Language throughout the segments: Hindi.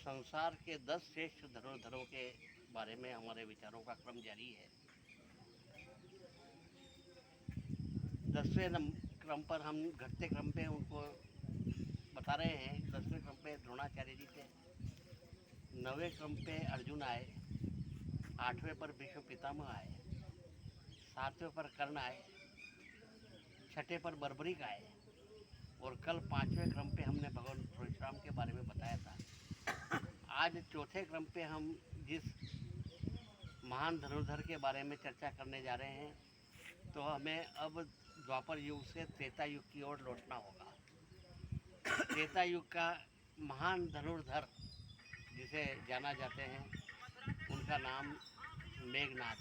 संसार के 10 श्रेष्ठ धनुर्धरों के बारे में हमारे विचारों का क्रम जारी है। 10वें क्रम पर हम घटते क्रम पे उनको बता रहे हैं। 10वें क्रम पे द्रोणाचार्य जी थे, 9वें क्रम पे अर्जुन आए, 8वें पर भीष्म पितामह आए, 7वें पर कर्ण आए, 6ठे पर बर्बरीक आए और कल 5वें क्रम पे हमने भगवान परशुराम के बारे में बताया था। आज चौथे क्रम पे हम जिस महान धनुर्धर के बारे में चर्चा करने जा रहे हैं, तो हमें अब द्वापर युग से त्रेता युग की ओर लौटना होगा। त्रेता युग का महान धनुर्धर जिसे जाना जाते हैं, उनका नाम मेघनाद।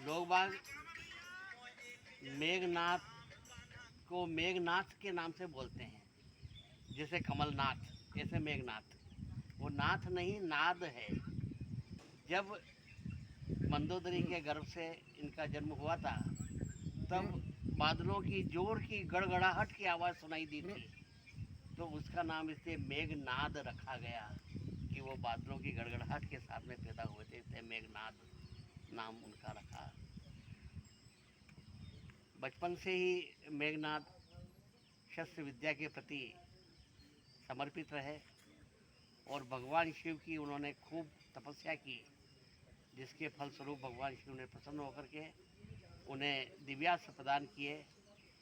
लोग बाग मेघनाथ को मेघनाथ के नाम से बोलते हैं, जैसे कमलनाथ, ऐसे मेघनाथ। वो नाथ नहीं, नाद है। जब मंदोदरी के गर्भ से इनका जन्म हुआ था, तब बादलों की जोर की गड़गड़ाहट की आवाज़ सुनाई दी थी, तो उसका नाम इसलिए मेघनाद रखा गया कि वो बादलों की गड़गड़ाहट के साथ में पैदा हुए थे, इसलिए मेघनाद नाम उनका रखा। बचपन से ही मेघनाद शस्त्र विद्या के प्रति समर्पित रहे और भगवान शिव की उन्होंने खूब तपस्या की, जिसके फलस्वरूप भगवान शिव ने प्रसन्न होकर के उन्हें दिव्यास्त्र प्रदान किए,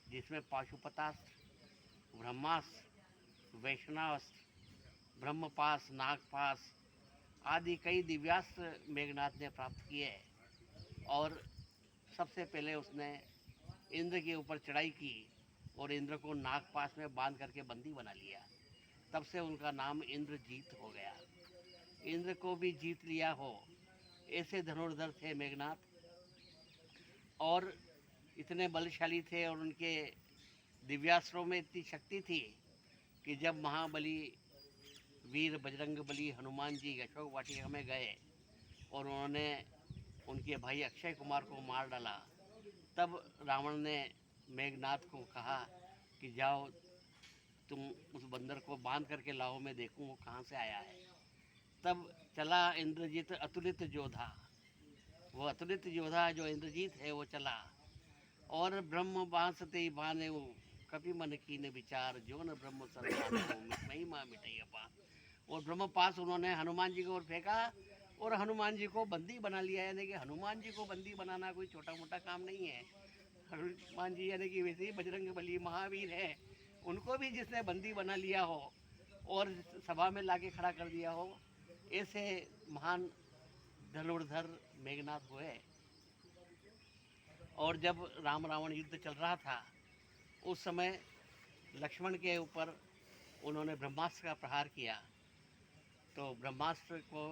जिसमें पाशुपतास्त्र, ब्रह्मास्त्र, वैष्णवास्त्र, ब्रह्मपास, नागपास आदि कई दिव्यास्त्र मेघनाथ ने प्राप्त किए। और सबसे पहले उसने इंद्र के ऊपर चढ़ाई की और इंद्र को नागपास में बांध करके बंदी बना लिया। तब से उनका नाम इंद्रजीत हो गया। इंद्र को भी जीत लिया हो, ऐसे धनुर्धर थे मेघनाथ। और इतने बलशाली थे और उनके दिव्यास्त्रों में इतनी शक्ति थी कि जब महाबली वीर बजरंगबली हनुमान जी अशोक वाटिका में गए और उन्होंने उनके भाई अक्षय कुमार को मार डाला, तब रावण ने मेघनाथ को कहा कि जाओ तुम उस बंदर को बांध करके लाओ, मैं देखूं वो कहाँ से आया है। तब चला इंद्रजीत अतुलित योद्धा, वो अतुलित योद्धा जो इंद्रजीत है वो चला और ब्रह्म बांसते बाने कभी मन की ने विचार जो न ब्रह्म महिमा मिटैया पास। और ब्रह्म पास उन्होंने हनुमान जी को ओर फेंका और हनुमान जी को बंदी बना लिया। यानी कि हनुमान जी को बंदी बनाना कोई छोटा मोटा काम नहीं है। हनुमान जी यानी कि वैसे ही बजरंग बली महावीर है, उनको भी जिसने बंदी बना लिया हो और सभा में लाके खड़ा कर दिया हो, ऐसे महान धनुर्धर मेघनाथ हुए। और जब राम रावण युद्ध चल रहा था, उस समय लक्ष्मण के ऊपर उन्होंने ब्रह्मास्त्र का प्रहार किया, तो ब्रह्मास्त्र को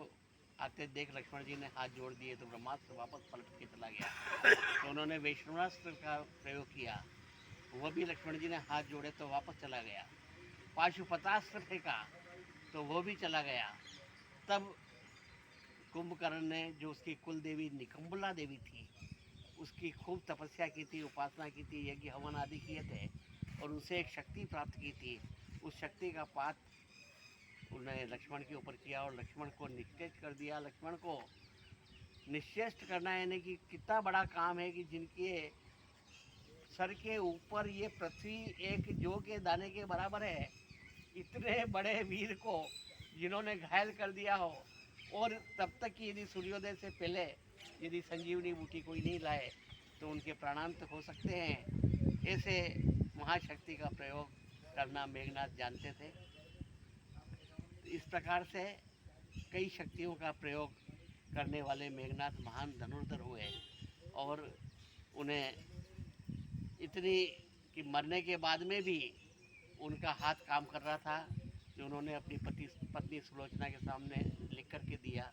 आते देख लक्ष्मण जी ने हाथ जोड़ दिए, तो ब्रह्मास्त्र वापस पलट के चला गया। तो उन्होंने वैष्णवास्त्र का प्रयोग किया, वह भी लक्ष्मण जी ने हाथ जोड़े तो वापस चला गया। पाशुपतास्त्र फेंका तो वो भी चला गया। तब कुंभकर्ण ने, जो उसकी कुल देवी निकम्बला देवी थी, उसकी खूब तपस्या की थी, उपासना की थी, यज्ञ हवन आदि किए थे और उनसे एक शक्ति प्राप्त की थी। उस शक्ति का पात उन्होंने लक्ष्मण के ऊपर किया और लक्ष्मण को निश्चेष्ट कर दिया। लक्ष्मण को निश्चेष्ट करना यानी कि कितना बड़ा काम है कि जिनके सर के ऊपर ये पृथ्वी एक जौ के दाने के बराबर है, इतने बड़े वीर को जिन्होंने घायल कर दिया हो, और तब तक कि यदि सूर्योदय से पहले यदि संजीवनी बूटी कोई नहीं लाए तो उनके प्राणांत हो सकते हैं। ऐसे महाशक्ति का प्रयोग करना मेघनाथ जानते थे। इस प्रकार से कई शक्तियों का प्रयोग करने वाले मेघनाथ महान धनुर्धर हुए और उन्हें इतनी कि मरने के बाद में भी उनका हाथ काम कर रहा था कि उन्होंने अपनी पत्नी सुलोचना के सामने लिख कर के दिया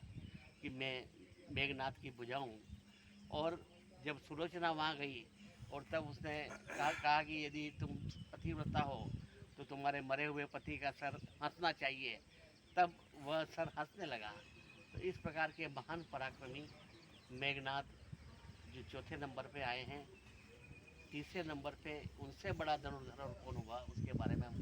कि मैं मेघनाथ की भुजा हूँ। और जब सुलोचना वहाँ गई और तब उसने कहा कि यदि तुम पतिव्रता हो तो तुम्हारे मरे हुए पति का सर हंसना चाहिए, तब वह सर हंसने लगा। तो इस प्रकार के महान पराक्रमी मेघनाथ जो चौथे नंबर पे आए हैं, तीसरे नंबर पे उनसे बड़ा धनुर्धर और कौन हुआ उसके बारे में हम